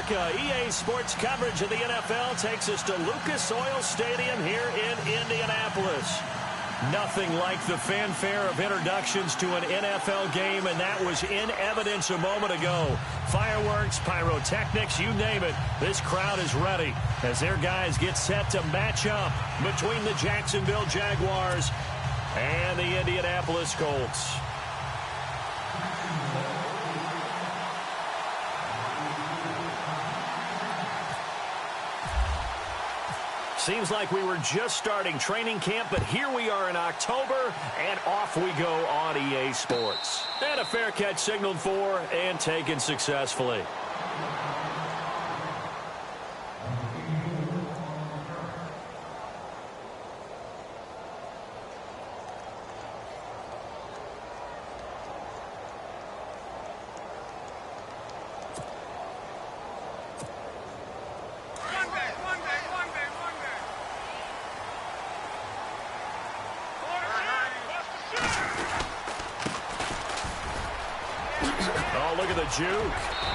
America. EA Sports coverage of the NFL takes us to Lucas Oil Stadium here in Indianapolis. Nothing like the fanfare of introductions to an NFL game, and that was in evidence a moment ago. Fireworks, pyrotechnics, you name it. This crowd is ready as their guys get set to match up between the Jacksonville Jaguars and the Indianapolis Colts. Seems like we were just starting training camp, but here we are in October, and off we go on EA Sports. And a fair catch signaled for and taken successfully. Look at the juke.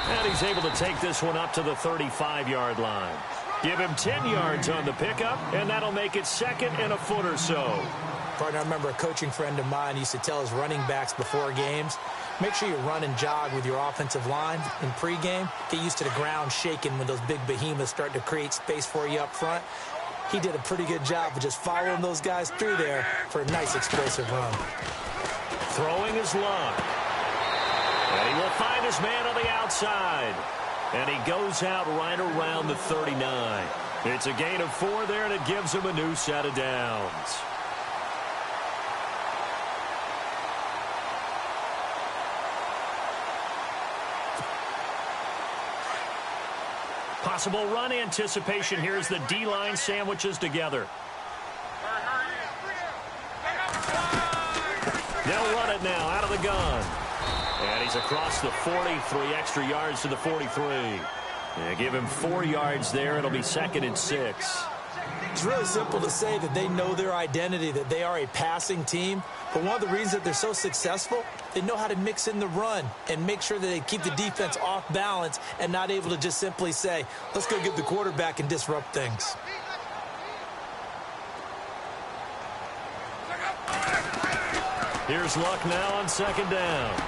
And he's able to take this one up to the 35-yard line. Give him 10 yards on the pickup, and that'll make it second and a foot or so. Partner, I remember a coaching friend of mine used to tell his running backs before games, make sure you run and jog with your offensive line in pregame. Get used to the ground shaking when those big behemoths start to create space for you up front. He did a pretty good job of just following those guys through there for a nice explosive run. Throwing his luck. And he will find his man on the outside. And he goes out right around the 39. It's a gain of 4 there, and it gives him a new set of downs. Possible run anticipation here as the D-line sandwiches together. They'll run it now out of the gun. And he's across the 40, 3 extra yards to the 43. Give him 4 yards there. It'll be second and 6. It's really simple to say that they know their identity, that they are a passing team. But one of the reasons that they're so successful, they know how to mix in the run and make sure that they keep the defense off balance and not able to just simply say, let's go get the quarterback and disrupt things. Here's Luck now on second down.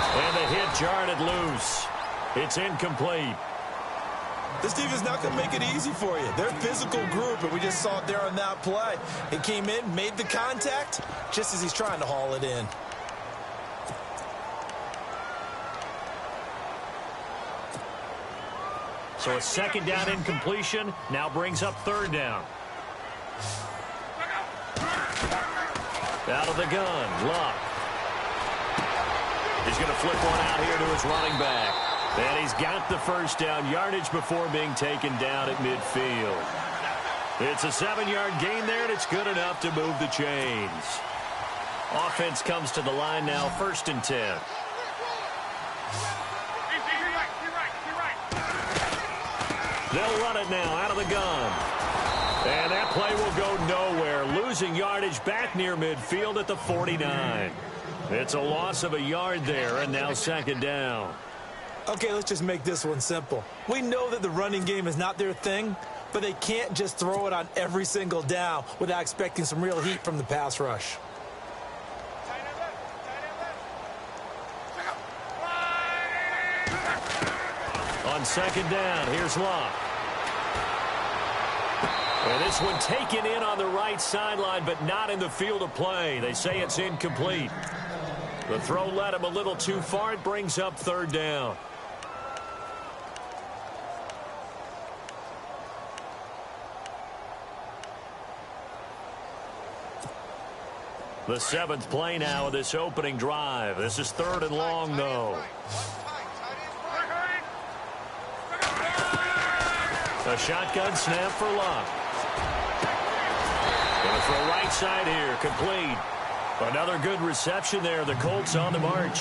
And the hit jarred it loose. It's incomplete. This defense not going to make it easy for you. They're a physical group, and we just saw it there on that play. He came in, made the contact, just as he's trying to haul it in. So a second down incompletion now brings up third down. Out of the gun, Luck. He's going to flip one out here to his running back. And he's got the first down yardage before being taken down at midfield. It's a 7-yard gain there, and it's good enough to move the chains. Offense comes to the line now, 1st and 10. They'll run it now out of the gun. And that play will go nowhere, losing yardage back near midfield at the 49. It's a loss of a yard there, and now second down. Okay, let's just make this one simple. We know that the running game is not their thing, but they can't just throw it on every single down without expecting some real heat from the pass rush. On second down, here's Luck. And this one taken in on the right sideline, but not in the field of play. They say it's incomplete. The throw led him a little too far. It brings up third down. The 7th play now of this opening drive. This is 3rd and long, though. A shotgun snap for Luck. Going to throw right side here, complete. Another good reception there. The Colts on the march.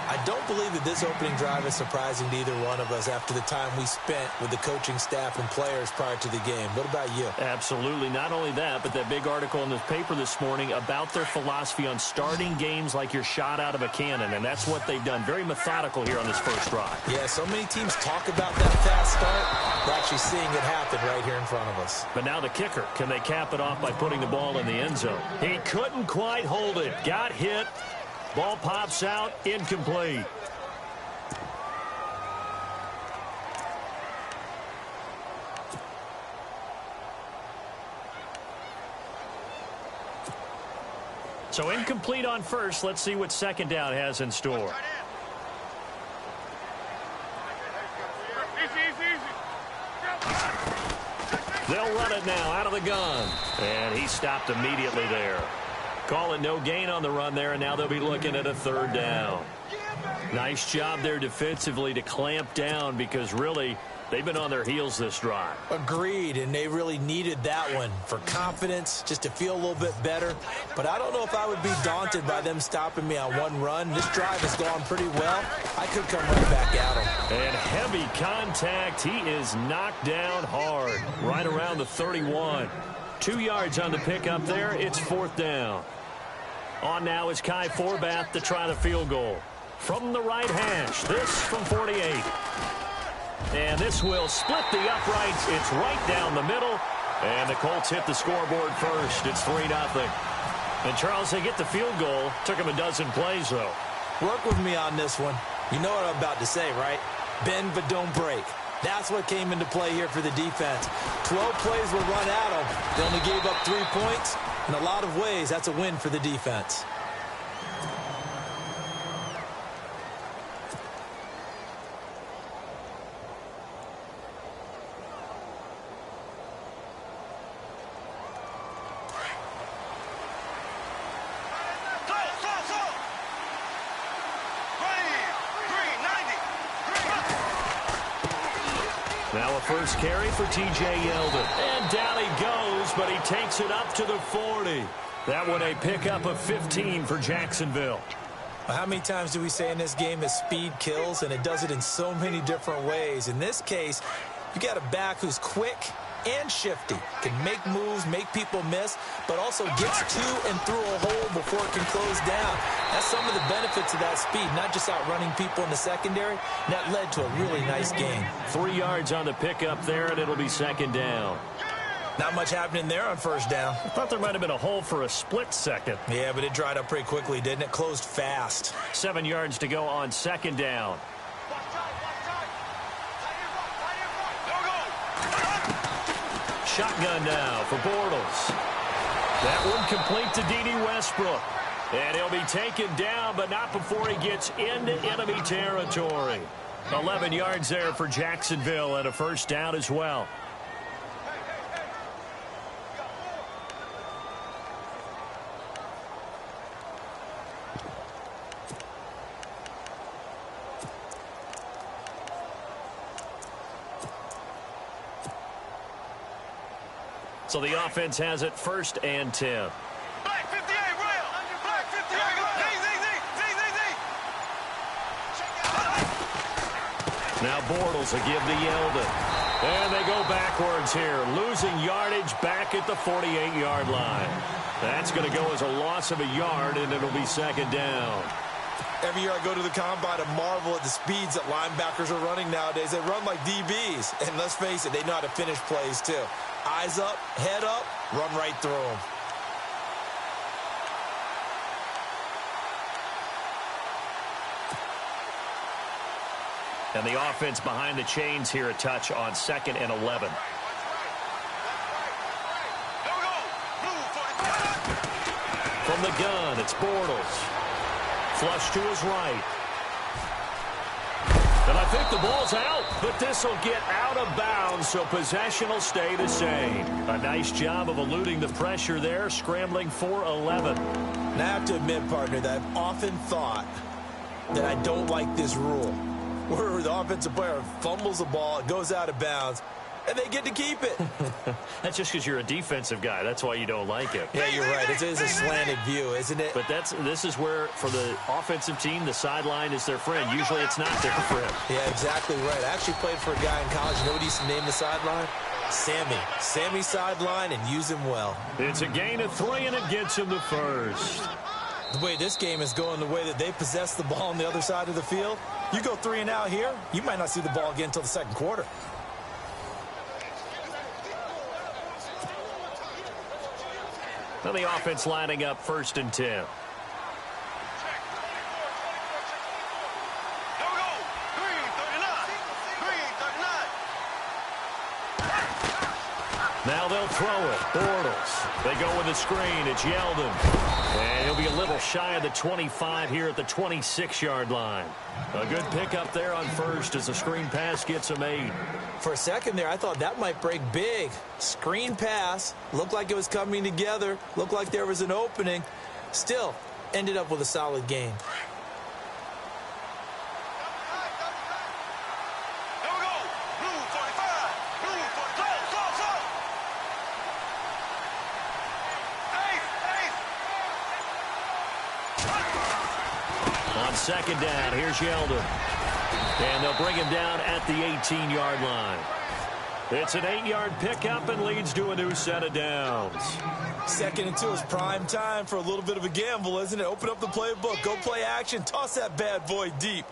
I don't believe that this opening drive is surprising to either one of us after the time we spent with the coaching staff and players prior to the game. What about you? Absolutely. Not only that, but that big article in the paper this morning about their philosophy on starting games like you're shot out of a cannon, and that's what they've done. Very methodical here on this first drive. Yeah, so many teams talk about that fast start. We're actually seeing it happen right here in front of us. But now the kicker. Can they cap it off by putting the ball in the end zone? He couldn't quite hold it. Got hit. Ball pops out, incomplete. So incomplete on first. Let's see what second down has in store. They'll run it now out of the gun. And he stopped immediately there. Call it no gain on the run there, and now they'll be looking at a third down. Nice job there defensively to clamp down because really they've been on their heels this drive. Agreed, and they really needed that one for confidence, just to feel a little bit better. But I don't know if I would be daunted by them stopping me on one run. This drive has gone pretty well. I could come right back at him. And heavy contact. He is knocked down hard, right around the 31. 2 yards on the pickup there. It's fourth down. On now is Kai Forbath to try the field goal. From the right hash, this from 48. And this will split the uprights. It's right down the middle. And the Colts hit the scoreboard first. It's 3-0. And, Charles, they get the field goal. Took them a dozen plays, though. Work with me on this one. You know what I'm about to say, right? Bend but don't break. That's what came into play here for the defense. 12 plays were run at them. They only gave up 3 points. In a lot of ways, that's a win for the defense. Now a first carry for T.J. Yeldon. And down he goes, but he takes it up to the 40. That one a pickup of 15 for Jacksonville. How many times do we say in this game that speed kills, and it does it in so many different ways? In this case, you got a back who's quick and shifty, can make moves, make people miss, but also gets to and through a hole before it can close down. That's some of the benefits of that speed, not just outrunning people in the secondary. That led to a really nice game. 3 yards on the pickup there, and it'll be second down. Not much happening there on first down. I thought there might have been a hole for a split second. Yeah, but it dried up pretty quickly, didn't it? Closed fast. 7 yards to go on second down. Shotgun now for Bortles. That one complete to D.D. Westbrook. And he'll be taken down, but not before he gets into enemy territory. 11 yards there for Jacksonville and a first down as well. So the offense has it first and 10. Black 58, Rail. Black 58, Now Bortles will give to Yeldon. And they go backwards here. Losing yardage back at the 48-yard line. That's going to go as a loss of a yard, and it'll be second down. Every year I go to the combine and marvel at the speeds that linebackers are running nowadays. They run like DBs. And let's face it, they know how to finish plays too. Eyes up, head up, run right through them. And the offense behind the chains here a touch on second and 11. From the gun, it's Bortles. Flush to his right. And I think the ball's out, but this will get out of bounds, so possession will stay the same. A nice job of eluding the pressure there, scrambling for 11. And I have to admit, partner, that I've often thought that I don't like this rule, where the offensive player fumbles the ball, it goes out of bounds, and they get to keep it. That's just because you're a defensive guy. That's why you don't like it. Yeah, you're right. It is a slanted view, isn't it? But this is where, for the offensive team, the sideline is their friend. Usually it's not their friend. Yeah, exactly right. I actually played for a guy in college. You know what he used to name the sideline? Sammy. Sammy sideline, and use him well. It's a gain of 3, and it gets him to first. The way this game is going, the way that they possess the ball on the other side of the field, you go 3 and out here, you might not see the ball again until the second quarter. Now the offense lining up 1st and 10. Here we go. Green 39. Green 39. Now they'll throw it. Bortles. They go with the screen. It's Yeldon. And he'll be a little shy of the 25 here at the 26-yard line. A good pickup there on first as the screen pass gets him 8. For a second there, I thought that might break big. Screen pass. Looked like it was coming together. Looked like there was an opening. Still, ended up with a solid game. Here we go. Blue 45. Blue 45. Close. Ace. On 2nd down, here's Yeldon. And they'll bring him down at the 18-yard line. It's an 8-yard pickup and leads to a new set of downs. 2nd and 2 is prime time for a little bit of a gamble, isn't it? Open up the playbook, go play action, toss that bad boy deep.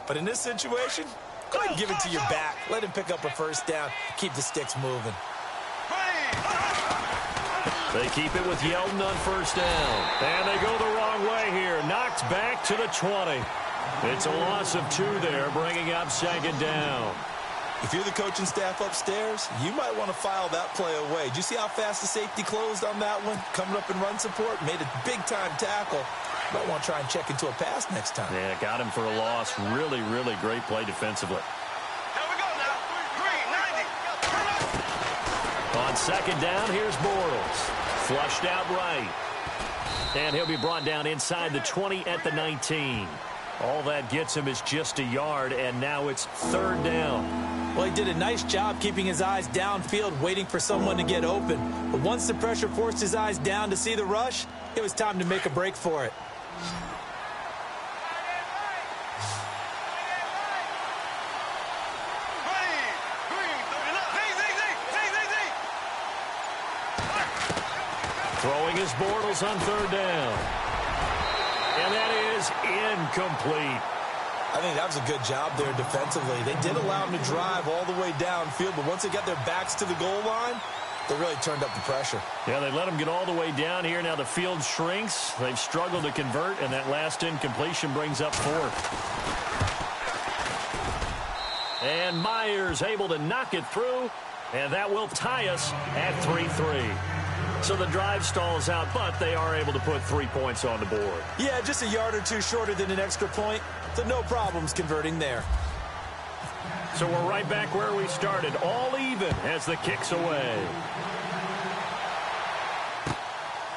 But in this situation, go ahead and give it to your back. Let him pick up a 1st down, keep the sticks moving. They keep it with Yeldon on 1st down. And they go the wrong way here. Knocked back to the 20. It's a loss of 2 there, bringing up 2nd down. If you're the coaching staff upstairs, you might want to file that play away. Did you see how fast the safety closed on that one? Coming up in run support, made a big-time tackle. Might want to try and check into a pass next time. Yeah, got him for a loss. Really, really great play defensively. Here we go now. Green 90. On 2nd down, here's Bortles. Flushed out right. And he'll be brought down inside the 20 at the 19. All that gets him is just a yard, and now it's 3rd down. Well, he did a nice job keeping his eyes downfield, waiting for someone to get open. But once the pressure forced his eyes down to see the rush, it was time to make a break for it. Green 39. Throwing his Bortles on 3rd down. And that is incomplete. I think that was a good job there defensively. They did allow him to drive all the way downfield, but once they got their backs to the goal line, they really turned up the pressure. Yeah, they let him get all the way down here. Now the field shrinks. They've struggled to convert, and that last incompletion brings up 4th. And Myers able to knock it through, and that will tie us at 3-3. So the drive stalls out, but they are able to put 3 points on the board. Yeah, just a yard or 2 shorter than an extra point, so no problems converting there. So we're right back where we started, all even as the kick's away.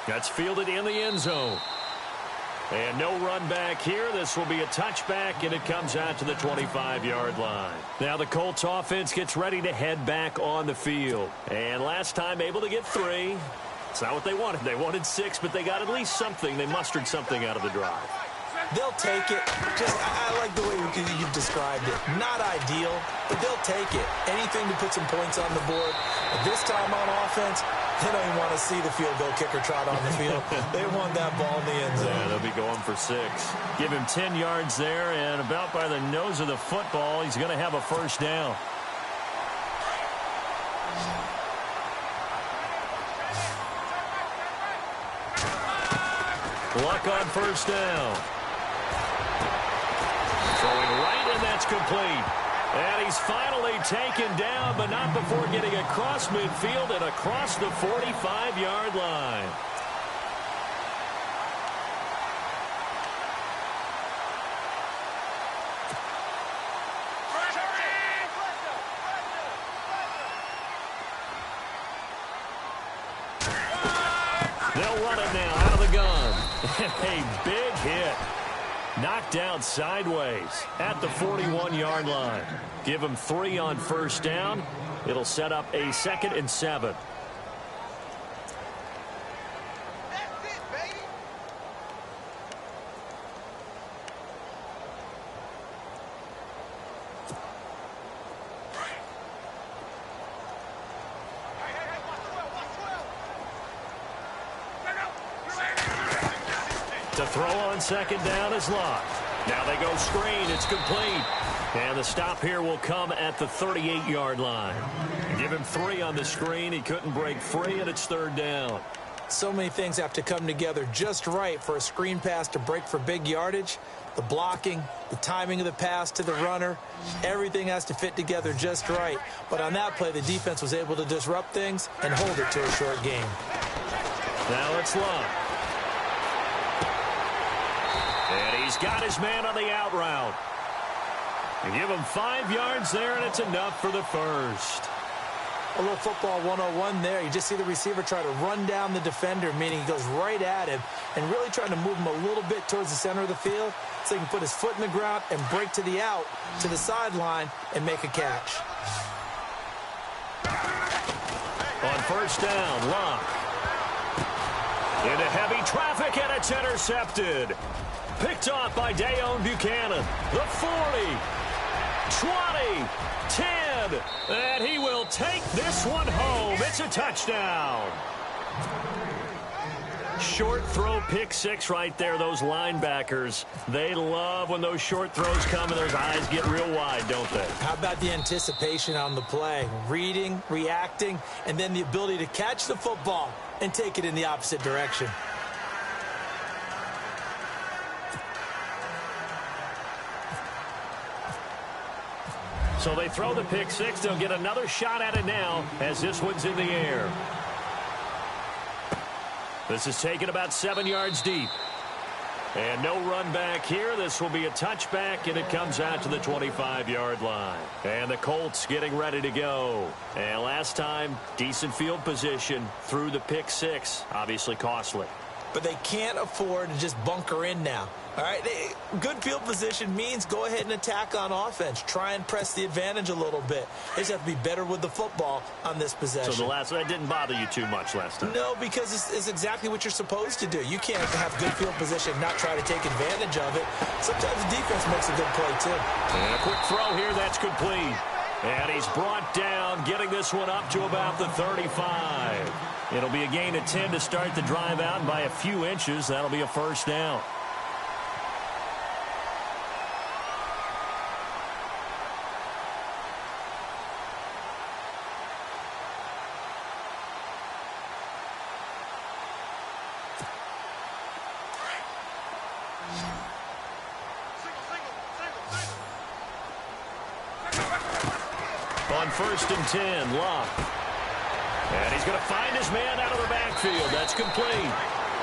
That's fielded in the end zone. And no run back here. This will be a touchback, and it comes out to the 25-yard line. Now the Colts offense gets ready to head back on the field. And last time able to get 3. It's not what they wanted. They wanted 6, but they got at least something. They mustered something out of the drive. They'll take it. I like the way you described it. Not ideal, but they'll take it. Anything to put some points on the board. But this time on offense, they don't even want to see the field goal kicker trot on the field. They want that ball in the end zone. Yeah, they'll be going for 6. Give him 10 yards there, and about by the nose of the football, he's going to have a 1st down. Luck on 1st down. Throwing right, and that's complete. And he's finally taken down, but not before getting across midfield and across the 45-yard line. They'll run it now out of the gun. A big hit. Knocked down sideways at the 41-yard line. Give him 3 on 1st down. It'll set up a 2nd and 7. That's it, baby. Hey, watch the well, watch the well. To throw on 2nd down is Locke. Now they go screen. It's complete. And the stop here will come at the 38-yard line. Give him 3 on the screen. He couldn't break free, and it's 3rd down. So many things have to come together just right for a screen pass to break for big yardage. The blocking, the timing of the pass to the runner, everything has to fit together just right. But on that play, the defense was able to disrupt things and hold it to a short game. Now it's Locke. And he's got his man on the out route. You give him 5 yards there, and it's enough for the first. A little football 101 there. You just see the receiver try to run down the defender, meaning he goes right at him and really trying to move him a little bit towards the center of the field so he can put his foot in the ground and break to the out, to the sideline, and make a catch. On 1st down, Locke. Into heavy traffic, and it's intercepted. Picked off by Dayon Buchanan. The 40, 20, 10, and he will take this one home. It's a touchdown. Short throw, pick 6 right there. Those linebackers, they love when those short throws come and those eyes get real wide, don't they? How about the anticipation on the play? Reading, reacting, and then the ability to catch the football and take it in the opposite direction. So they throw the pick 6. They'll get another shot at it now as this one's in the air. This is taken about 7 yards deep. And no run back here. This will be a touchback, and it comes out to the 25-yard line. And the Colts getting ready to go. And last time, decent field position through the pick 6. Obviously costly. But they can't afford to just bunker in now. All right, good field position means go ahead and attack on offense. Try and press the advantage a little bit. They just have to be better with the football on this possession. So that didn't bother you too much last time? No, because it's exactly what you're supposed to do. You can't have good field position and not try to take advantage of it. Sometimes the defense makes a good play, too. And a quick throw here, that's complete. And he's brought down, getting this one up to about the 35. It'll be a gain of 10 to start the drive out, and by a few inches, that'll be a 1st down. On 1st and 10, Locke. And he's going to find his man out of the backfield. That's complete.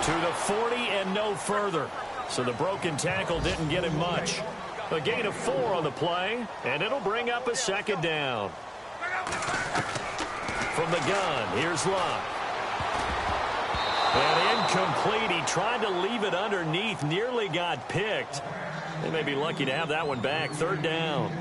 To the 40 and no further. So the broken tackle didn't get him much. A gain of 4 on the play, and it'll bring up a 2nd down. From the gun, here's Locke. And incomplete. He tried to leave it underneath, nearly got picked. They may be lucky to have that one back. 3rd down.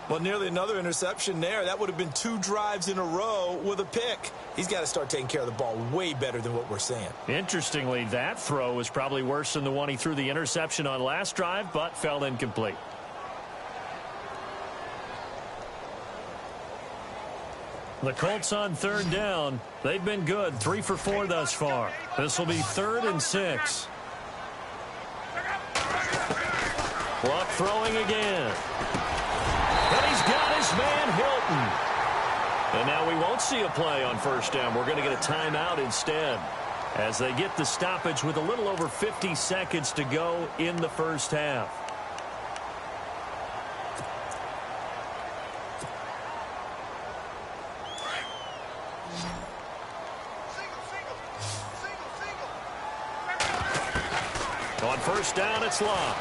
Well, nearly another interception there. That would have been 2 drives in a row with a pick. He's got to start taking care of the ball way better than what we're seeing. Interestingly, that throw was probably worse than the one he threw the interception on last drive, but fell incomplete. The Colts on 3rd down. They've been good, 3 for 4 thus far. This will be 3rd and 6. Luck throwing again. And he's got his man Hilton. And now we won't see a play on 1st down. We're going to get a timeout instead as they get the stoppage with a little over 50 seconds to go in the 1st half. On 1st down, it's Locke.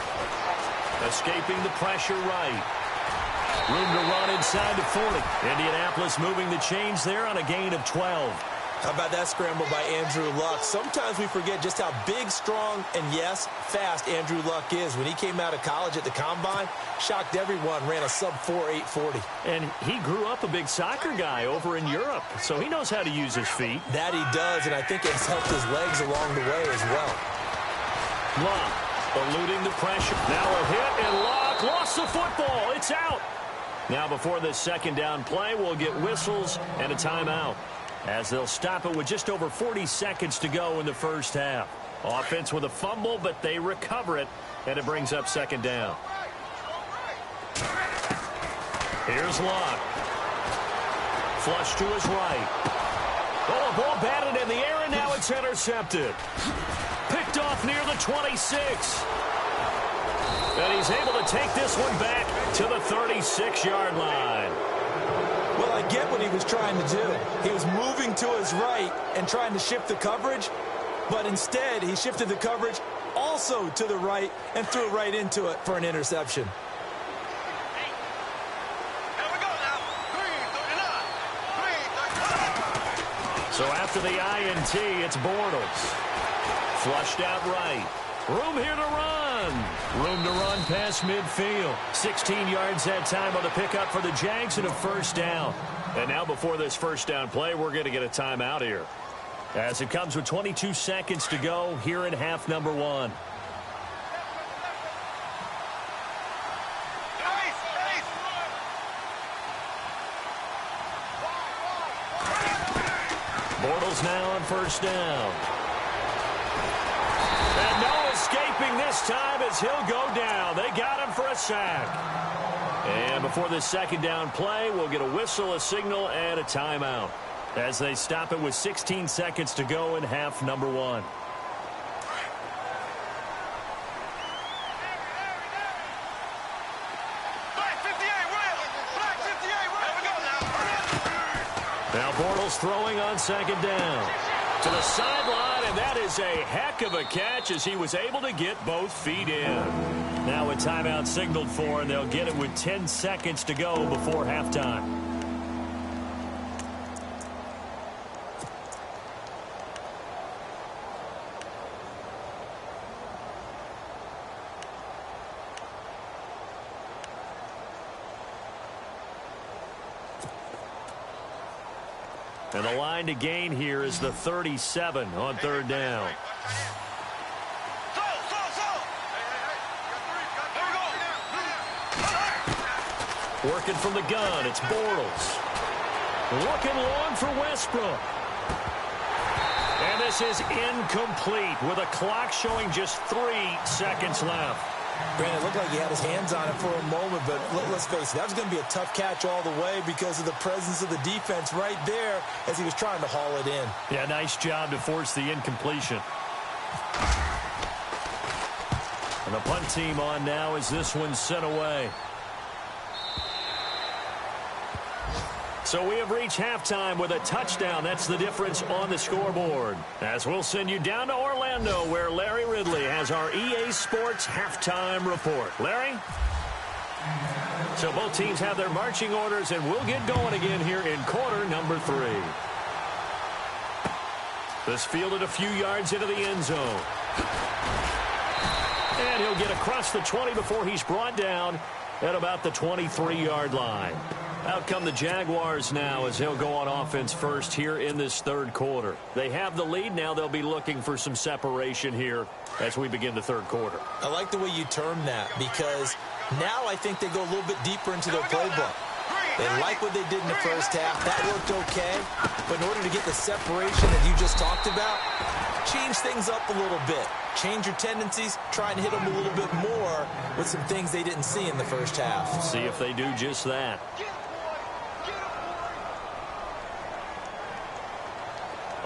Escaping the pressure right. Room to run inside the 40. Indianapolis moving the chains there on a gain of 12. How about that scramble by Andrew Luck? Sometimes we forget just how big, strong, and, yes, fast Andrew Luck is. When he came out of college at the Combine, shocked everyone, ran a sub-4 840. And he grew up a big soccer guy over in Europe, so he knows how to use his feet. That he does, and I think it's helped his legs along the way as well. Luck eluding the pressure. Now a hit, and Luck lost the football. It's out. Now before this second down play, we'll get whistles and a timeout, as they'll stop it with just over 40 seconds to go in the first half. Offense with a fumble, but they recover it, and it brings up second down. Here's Luck. Flush to his right. Oh, a ball batted in the air, and now it's intercepted. Picked off near the 26. And he's able to take this one back to the 36-yard line. Well, I get what he was trying to do. He was moving to his right and trying to shift the coverage, but instead he shifted the coverage also to the right and threw right into it for an interception. Here we go now. 3:39. So after the INT, it's Bortles. Flushed out right. Room here to run. Room to run past midfield. 16 yards that time on the pickup for the Jags and a first down. And now before this first down play, we're going to get a timeout here, as it comes with 22 seconds to go here in half number one. Bortles now on first down. And no escaping this time as he'll go down. They got him for a sack. And before this second down play, we'll get a whistle, a signal, and a timeout, as they stop it with 16 seconds to go in half number one. Black 58, Will. Black 58, Will. Here we go now. Now Bortles throwing on second down. To the sideline, and that is a heck of a catch as he was able to get both feet in. Now a timeout signaled for, and they'll get it with 10 seconds to go before halftime. And the line to gain here is the 37 on third down. So. Here we go. Working from the gun, it's Bortles. Looking long for Westbrook. And this is incomplete with a clock showing just 3 seconds left. Brandon, it looked like he had his hands on it for a moment, but let's face it, that was going to be a tough catch all the way because of the presence of the defense right there as he was trying to haul it in. Yeah, nice job to force the incompletion. And the punt team on now as this one's sent away. So we have reached halftime with a touchdown. That's the difference on the scoreboard. As we'll send you down to Orlando, where Larry Ridley has our EA Sports halftime report. Larry? So both teams have their marching orders, and we'll get going again here in quarter number 3. This fielded a few yards into the end zone. And he'll get across the 20 before he's brought down at about the 23-yard line. Out come the Jaguars now as he'll go on offense first here in this third quarter. They have the lead. Now they'll be looking for some separation here as we begin the third quarter. I like the way you term that because now I think they go a little bit deeper into their playbook. They like what they did in the first half. That worked okay. But in order to get the separation that you just talked about, change things up a little bit. Change your tendencies. Try and hit them a little bit more with some things they didn't see in the first half. See if they do just that.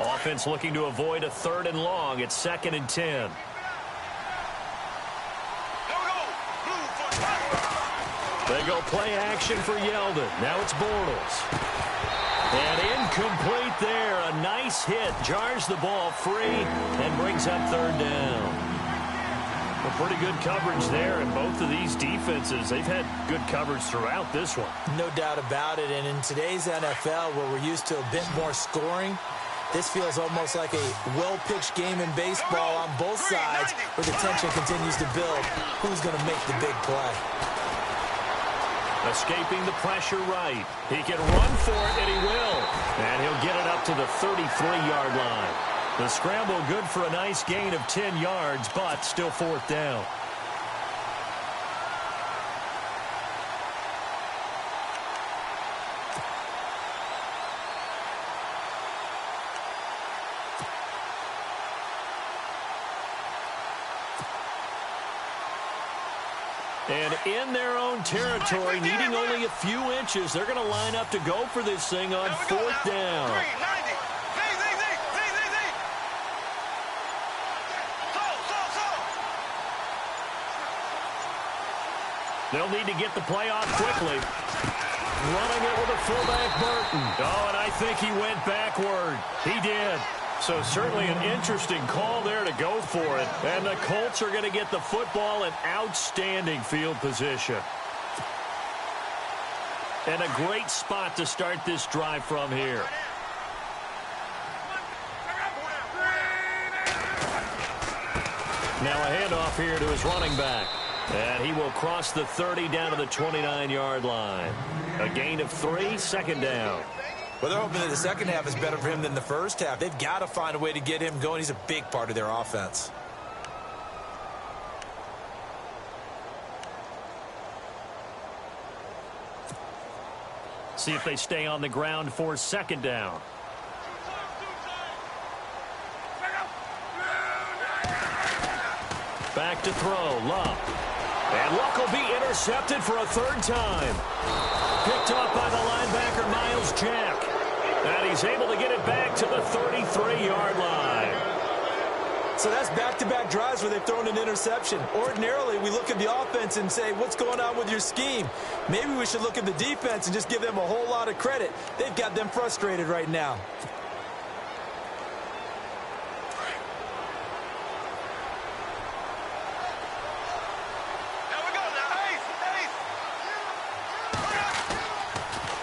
Offense looking to avoid a 3rd and long. It's 2nd and 10. Here we go. Blue 45. They go play action for Yeldon. Now it's Bortles. And incomplete there. A nice hit. Jars the ball free and brings up 3rd down. Well, pretty good coverage there, and both of these defenses, they've had good coverage throughout this one. No doubt about it. And in today's NFL, where we're used to a bit more scoring, This feels almost like a well-pitched game in baseball on both sides where the tension continues to build. Who's going to make the big play? Escaping the pressure right. He can run for it, and he will. And he'll get it up to the 33-yard line. The scramble good for a nice gain of 10 yards, but still 4th down. And in their own territory, needing only a few inches, they're going to line up to go for this thing on 4th down. They'll need to get the play off quickly. Running it with a fullback, Burton. Oh, and I think he went backward. He did. So certainly an interesting call there to go for it. And the Colts are going to get the football in outstanding field position. And a great spot to start this drive from here. Now a handoff here to his running back. And he will cross the 30 down to the 29-yard line. A gain of 3, 2nd down. Well, they're hoping that the second half is better for him than the first half. They've got to find a way to get him going. He's a big part of their offense. See if they stay on the ground for 2nd down. Back to throw, Luck. And Luck will be intercepted for a 3rd time. Picked off by the linebacker, Miles Jack. And he's able to get it back to the 33-yard line. So that's back-to-back drives where they've thrown an interception. Ordinarily, we look at the offense and say, what's going on with your scheme? Maybe we should look at the defense and just give them a whole lot of credit. They've got them frustrated right now.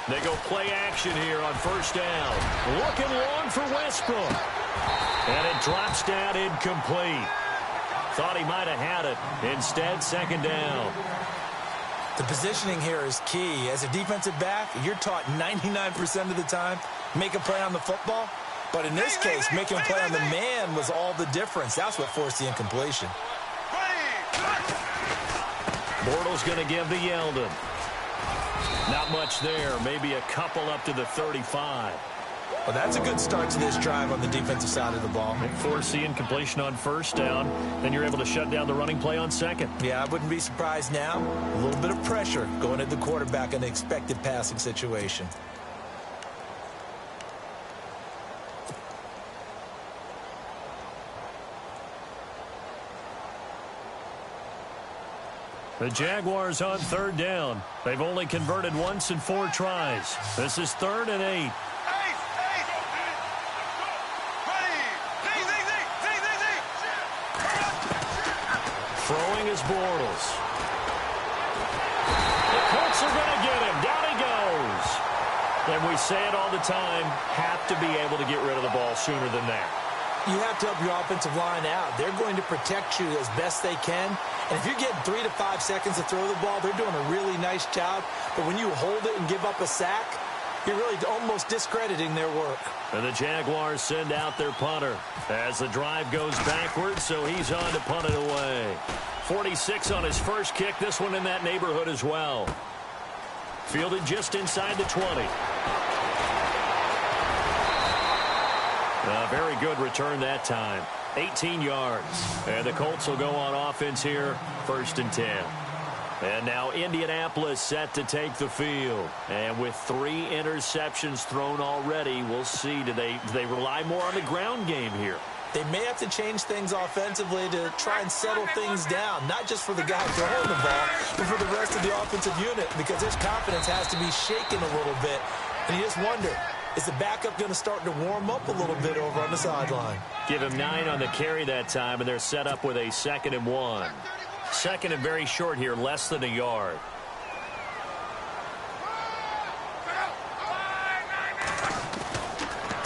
They go play action here on 1st down. Looking long for Westbrook. And it drops down incomplete. Thought he might have had it. Instead, 2nd down. The positioning here is key. As a defensive back, you're taught 99% of the time, make a play on the football. But in this case, making a play on the man was all the difference. That's what forced the incompletion. Bortles going to give to Yeldon. Not much there. Maybe a couple up to the 35. Well, that's a good start to this drive on the defensive side of the ball. And force the incompletion on 1st down. Then you're able to shut down the running play on 2nd. Yeah, I wouldn't be surprised now. A little bit of pressure going at the quarterback in the expected passing situation. The Jaguars on 3rd down. They've only converted once in 4 tries. This is 3rd and 8. Throwing is Bortles. The Colts are going to get him. Down he goes. And we say it all the time, have to be able to get rid of the ball sooner than that. You have to help your offensive line out. They're going to protect you as best they can. And if you're getting 3 to 5 seconds to throw the ball, they're doing a really nice job. But when you hold it and give up a sack, you're really almost discrediting their work. And the Jaguars send out their punter as the drive goes backwards, so he's on to punt it away. 46 on his first kick, this one in that neighborhood as well. Fielded just inside the 20. A very good return that time. 18 yards. And the Colts will go on offense here, 1st and 10. And now Indianapolis set to take the field. And with 3 interceptions thrown already, we'll see. Do they rely more on the ground game here? They may have to change things offensively to try and settle things down, not just for the guy throwing the ball, but for the rest of the offensive unit, because his confidence has to be shaken a little bit. And you just wonder, is the backup going to start to warm up a little bit over on the sideline? Give him 9 on the carry that time, and they're set up with a 2nd and 1. 2nd and very short here, less than a yard.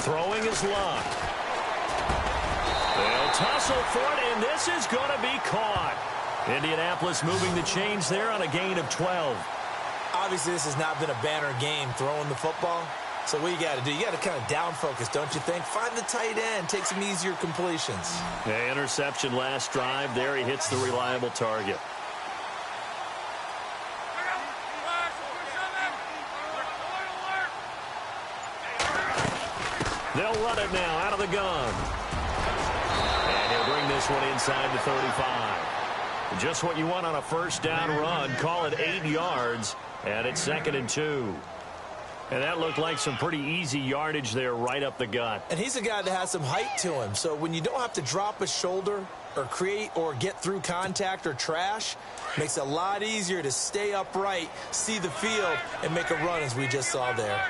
Throwing is Luck. They'll tussle for it, and this is going to be caught. Indianapolis moving the chains there on a gain of 12. Obviously, this has not been a banner game throwing the football. So what you got to do, you got to kind of down focus, don't you think? Find the tight end, take some easier completions. The interception last drive. There he hits the reliable target. They'll run it now out of the gun. And he'll bring this one inside the 35. Just what you want on a first down run. Call it 8 yards, and it's 2nd and 2. And that looked like some pretty easy yardage there right up the gut. And he's a guy that has some height to him. So when you don't have to drop a shoulder or create or get through contact or trash, makes it a lot easier to stay upright, see the field, and make a run as we just saw there.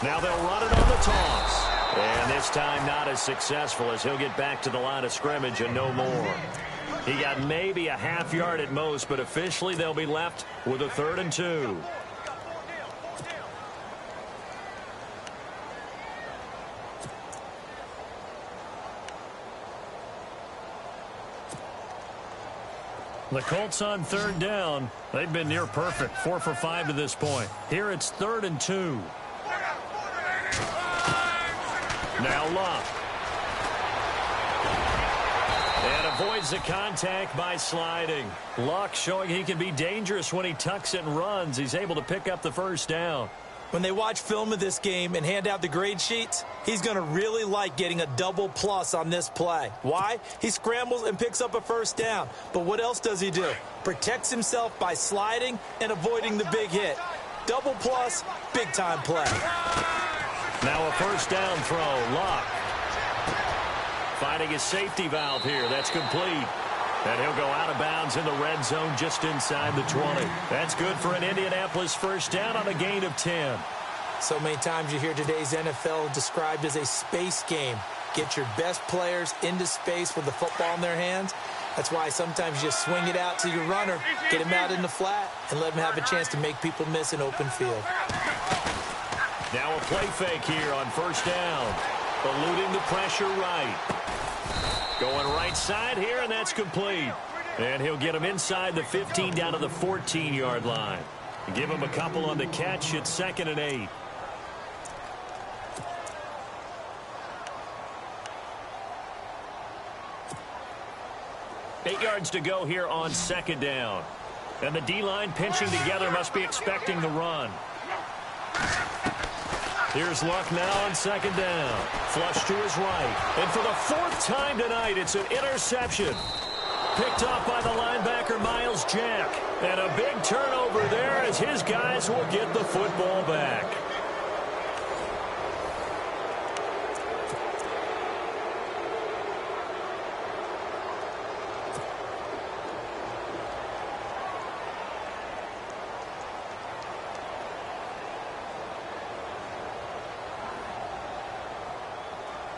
Now they'll run it on the toss. And this time not as successful as he'll get back to the line of scrimmage and no more. He got maybe a half yard at most, but officially they'll be left with a 3rd and 2. The Colts on 3rd down. They've been near perfect, 4 for 5 to this point. Here it's 3rd and 2. Now Luck. And avoids the contact by sliding. Luck showing he can be dangerous when he tucks it and runs. He's able to pick up the first down. When they watch film of this game and hand out the grade sheets, he's going to really like getting a double plus on this play. Why? He scrambles and picks up a first down. But what else does he do? Protects himself by sliding and avoiding the big hit. Double plus, big-time play. Now a first down throw. Luck finding his safety valve here. That's complete. And he'll go out of bounds in the red zone just inside the 20. That's good for an Indianapolis first down on a gain of 10. So many times you hear today's NFL described as a space game. Get your best players into space with the football in their hands. That's why sometimes you just swing it out to your runner, get him out in the flat, and let him have a chance to make people miss an open field. Now a play fake here on first down. Eluding the pressure right. Going right side here, and that's complete. And he'll get him inside the 15 down to the 14-yard line. Give him a couple on the catch. It's 2nd and 8. Eight yards to go here on 2nd down. And the D-line pinching together, must be expecting the run. Here's Luck now on 2nd down. Flush to his right. And for the 4th time tonight, it's an interception. Picked off by the linebacker, Miles Jack. And a big turnover there as his guys will get the football back.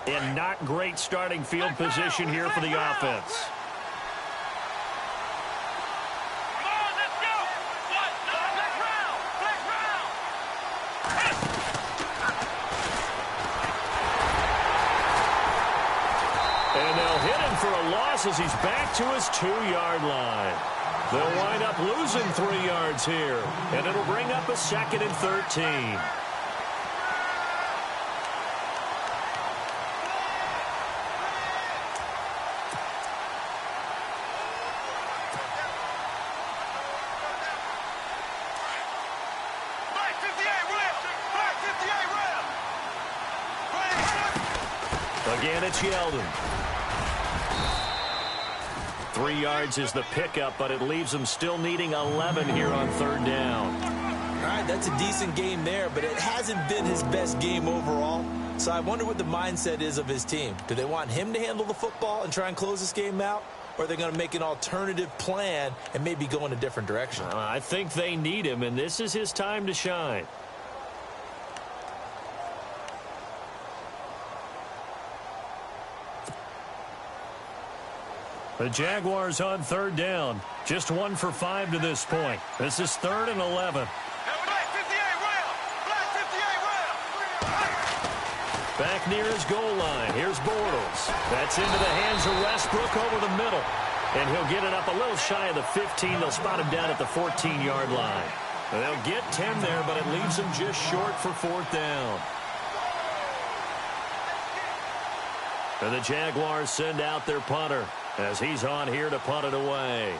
And not great starting field position here for the offense. And they'll hit him for a loss as he's back to his 2-yard line. They'll wind up losing 3 yards here. And it'll bring up a 2nd and 13. Again, it's Yeldon. 3 yards is the pickup, but it leaves them still needing 11 here on 3rd down. All right, that's a decent game there, but it hasn't been his best game overall. So I wonder what the mindset is of his team. Do they want him to handle the football and try and close this game out? Or are they going to make an alternative plan and maybe go in a different direction? I think they need him, and this is his time to shine. The Jaguars on 3rd down. Just 1 for 5 to this point. This is 3rd and 11. Back near his goal line. Here's Bortles. That's into the hands of Westbrook over the middle. And he'll get it up a little shy of the 15. They'll spot him down at the 14-yard line. They'll get 10 there, but it leaves them just short for 4th down. And the Jaguars send out their punter as he's on here to punt it away.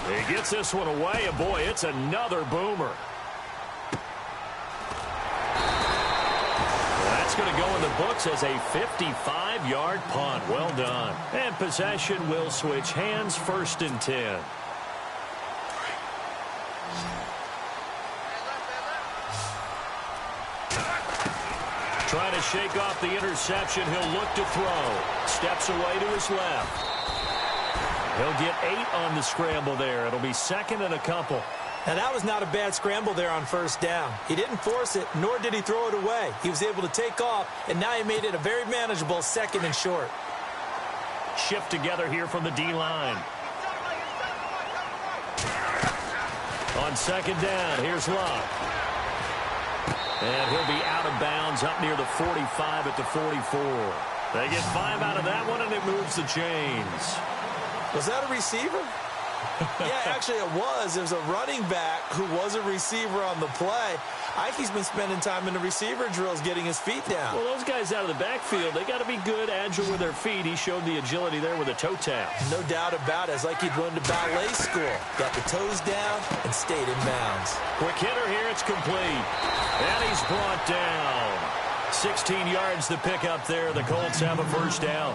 He gets this one away, and boy, it's another boomer. That's going to go in the books as a 55-yard punt. Well done. And possession will switch hands, 1st and 10. Trying to shake off the interception. He'll look to throw. Steps away to his left. He'll get 8 on the scramble there. It'll be 2nd and a couple. Now, that was not a bad scramble there on 1st down. He didn't force it, nor did he throw it away. He was able to take off, and now he made it a very manageable 2nd and short. Shift together here from the D-line. On 2nd down, here's Love. And he'll be out of bounds up near the 45 at the 44. They get 5 out of that one, and it moves the chains. Was that a receiver? Yeah, actually it was. There's a running back who was a receiver on the play. I think he's been spending time in the receiver drills getting his feet down. Well, those guys out of the backfield, they got to be good, agile with their feet. He showed the agility there with a toe tap. No doubt about it. It's like he'd run to ballet school. Got the toes down and stayed in bounds. Quick hitter here. It's complete. And he's brought down. 16 yards to pick up there. The Colts have a 1st down.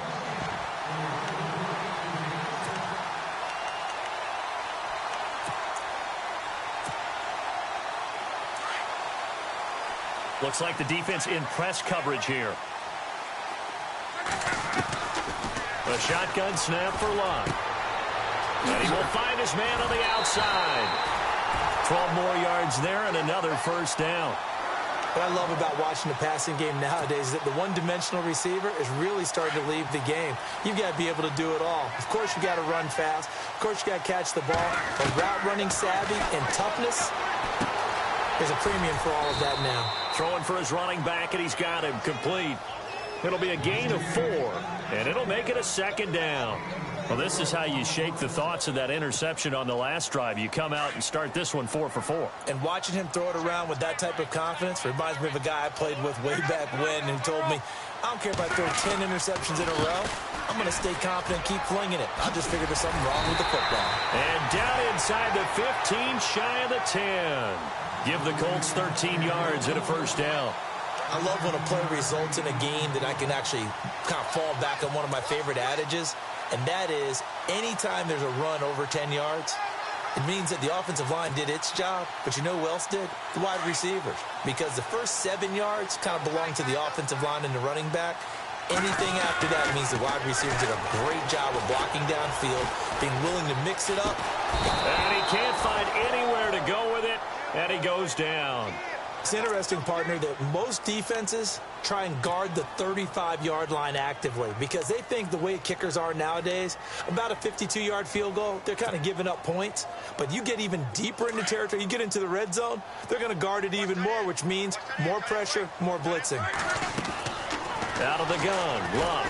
Looks like the defense in press coverage here. A shotgun snap for Love. And he will find his man on the outside. 12 more yards there and another 1st down. What I love about watching the passing game nowadays is that the one-dimensional receiver is really starting to leave the game. You've got to be able to do it all. Of course, you got to run fast. Of course, you got to catch the ball. But route running savvy and toughness, there's a premium for all of that now. Throwing for his running back, and he's got him complete. It'll be a gain of 4, and it'll make it a 2nd down. Well, this is how you shake the thoughts of that interception on the last drive. You come out and start this one 4 for 4. And watching him throw it around with that type of confidence reminds me of a guy I played with way back when who told me, I don't care if I throw 10 interceptions in a row. I'm going to stay confident, keep flinging it. I just figured there's something wrong with the football. And down inside the 15, shy of the 10. Give the Colts 13 yards and a 1st down. I love when a play results in a game that I can actually kind of fall back on one of my favorite adages, and that is anytime there's a run over 10 yards, it means that the offensive line did its job, but you know who else did? The wide receivers. Because the first 7 yards kind of belong to the offensive line and the running back. Anything after that means the wide receivers did a great job of blocking downfield, being willing to mix it up. And he can't find anywhere to go with it. And he goes down. It's interesting, partner, that most defenses try and guard the 35-yard line actively because they think the way kickers are nowadays, about a 52-yard field goal, they're kind of giving up points. But you get even deeper into territory, you get into the red zone, they're going to guard it even more, which means more pressure, more blitzing. Out of the gun, Love.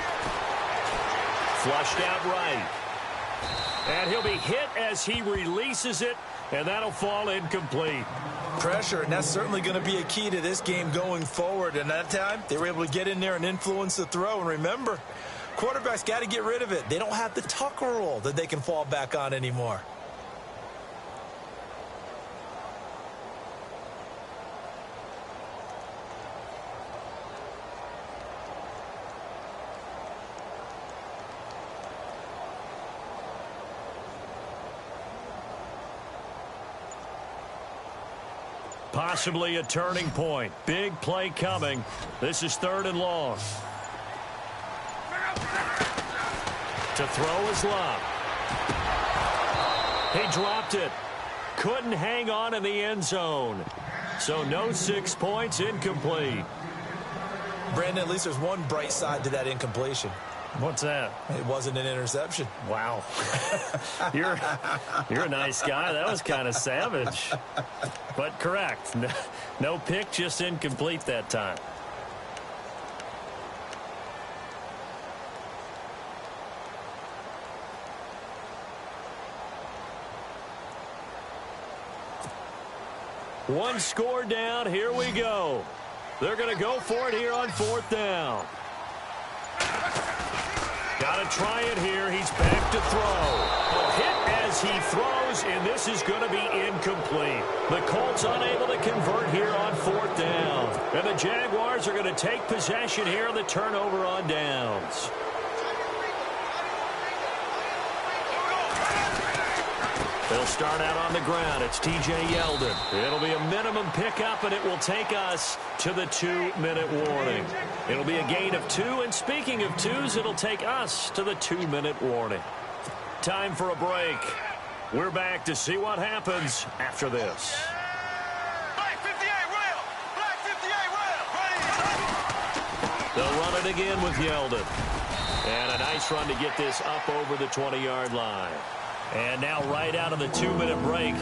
Flushed out right. And he'll be hit as he releases it. And that'll fall incomplete. Pressure, and that's certainly going to be a key to this game going forward. And that time, they were able to get in there and influence the throw. And remember, quarterbacks got to get rid of it. They don't have the Tucker rule that they can fall back on anymore. Possibly a turning point. Big play coming. This is 3rd and long. To throw is Love. He dropped it. Couldn't hang on in the end zone. So no 6 points, incomplete. Brandon, at least there's one bright side to that incompletion. What's that? It wasn't an interception. Wow. You're a nice guy. That was kind of savage. But correct. No pick, just incomplete that time. One score down. Here we go. They're going to go for it here on 4th down. Got to try it here. He's back to throw. A hit as he throws, and this is going to be incomplete. The Colts unable to convert here on 4th down. And the Jaguars are going to take possession here on the turnover on downs. They'll start out on the ground. It's T.J. Yeldon. It'll be a minimum pickup, and it will take us to the 2-minute warning. It'll be a gain of 2, and speaking of 2s, it'll take us to the 2-minute warning. Time for a break. We're back to see what happens after this. Black 58, rail! Black 58, rail! Ready! They'll run it again with Yeldon. And a nice run to get this up over the 20-yard line. And now right out of the 2-minute break,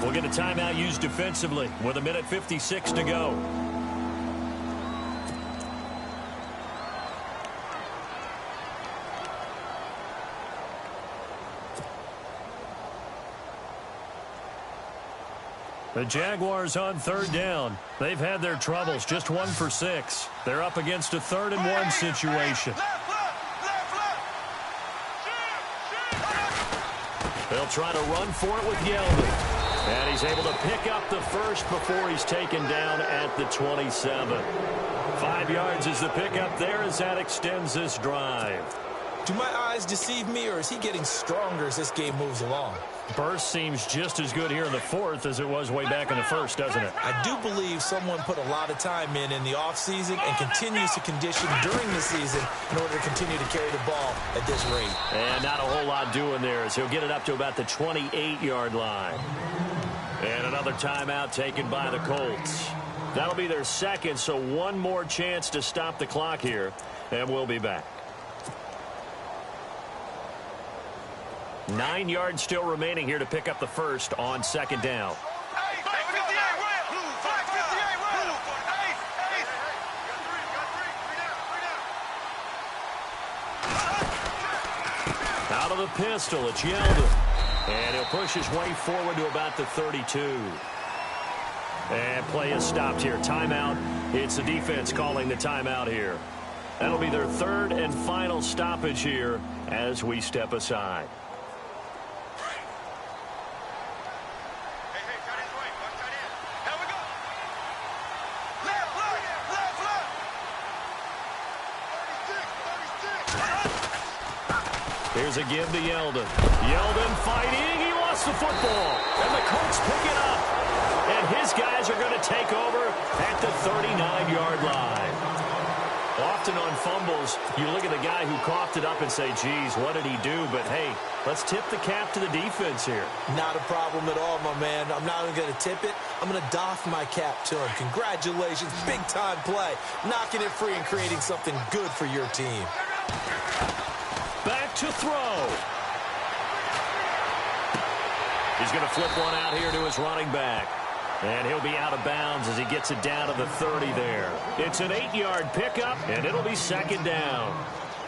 we'll get a timeout used defensively with 1:56 to go. The Jaguars on 3rd down. They've had their troubles, just 1 for 6. They're up against a 3rd and 1 situation. They'll try to run for it with Yeldon. And he's able to pick up the first before he's taken down at the 27. 5 yards is the pickup there as that extends this drive. Do my eyes deceive me, or is he getting stronger as this game moves along? Burst seems just as good here in the 4th as it was way back in the 1st, doesn't it? I do believe someone put a lot of time in the offseason and continues to condition during the season in order to continue to carry the ball at this rate. And not a whole lot doing there as he'll get it up to about the 28-yard line. And another timeout taken by the Colts. That'll be their 2nd, so one more chance to stop the clock here, and we'll be back. 9 yards still remaining here to pick up the first on 2nd down. Out of the pistol, it's Yeldon. And he'll push his way forward to about the 32. And play is stopped here. Timeout. It's the defense calling the timeout here. That'll be their 3rd and final stoppage here as we step aside. Here's a give to Yeldon. Yeldon fighting. He lost the football. And the Colts pick it up. And his guys are going to take over at the 39-yard line. Often on fumbles, you look at the guy who coughed it up and say, geez, what did he do? But, hey, let's tip the cap to the defense here. Not a problem at all, my man. I'm not even going to tip it. I'm going to doff my cap to him. Congratulations. Big-time play. Knocking it free and creating something good for your team. Back to throw. He's going to flip one out here to his running back. And he'll be out of bounds as he gets it down to the 30 there. It's an 8-yard pickup, and it'll be 2nd down.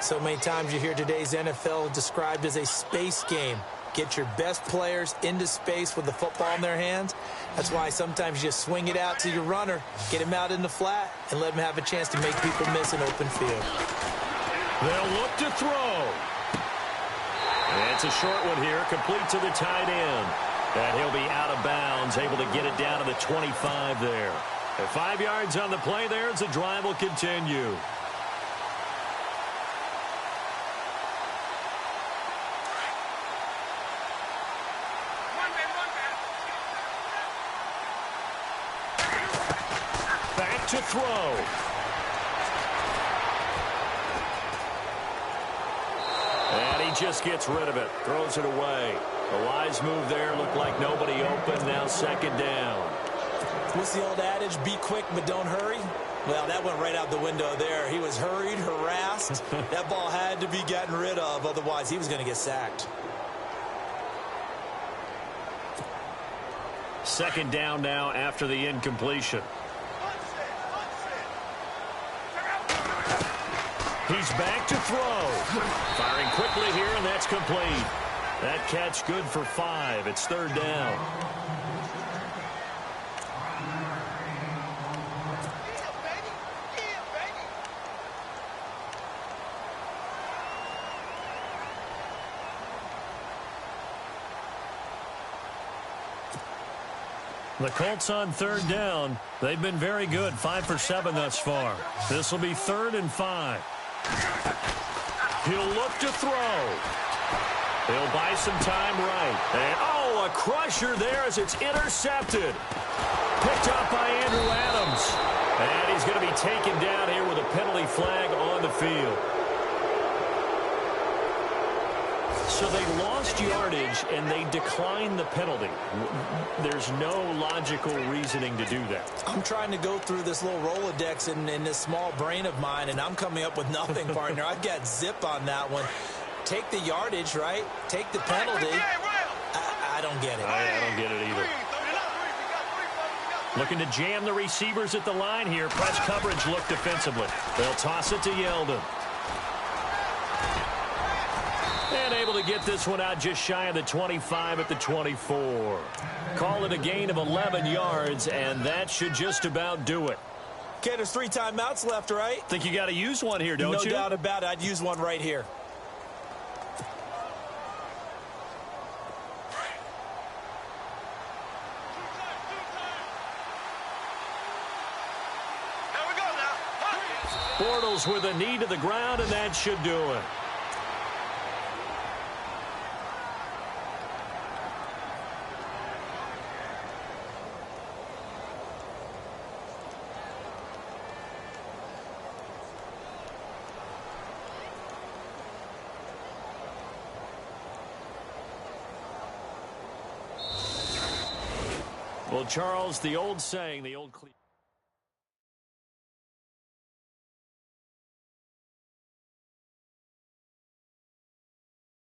So many times you hear today's NFL described as a space game. Get your best players into space with the football in their hands. That's why sometimes you just swing it out to your runner, get him out in the flat, and let him have a chance to make people miss an open field. They'll look to throw. And it's a short one here, complete to the tight end. And he'll be out of bounds, able to get it down to the 25 there. And 5 yards on the play there as the drive will continue. Back to throw. And he just gets rid of it, throws it away. A wise move there, looked like nobody open, now 2nd down. What's the old adage, be quick but don't hurry? Well, that went right out the window there. He was hurried, harassed. That ball had to be gotten rid of, otherwise he was going to get sacked. Second down now after the incompletion. He's back to throw. Firing quickly here, and that's complete. That catch good for 5. It's third down. The Colts on third down. They've been very good, 5 for 7 thus far. This will be 3rd and 5. He'll look to throw. He'll buy some time right. And, oh, a crusher there as it's intercepted. Picked up by Andrew Adams. And he's going to be taken down here with a penalty flag on the field. So they lost yardage, and they declined the penalty. There's no logical reasoning to do that. I'm trying to go through this little Rolodex in this small brain of mine, and I'm coming up with nothing, partner. I've got zip on that one. Take the yardage, right? Take the penalty. I don't get it. I don't get it either. Looking to jam the receivers at the line here. Press coverage look defensively. They'll toss it to Yeldon. And able to get this one out just shy of the 25 at the 24. Call it a gain of 11 yards, and that should just about do it. Okay, there's 3 timeouts left, right? Think you got to use one here, don't you? No doubt about it. I'd use one right here. Bortles with a knee to the ground, and that should do it. Well, Charles, the old saying, the old cliche.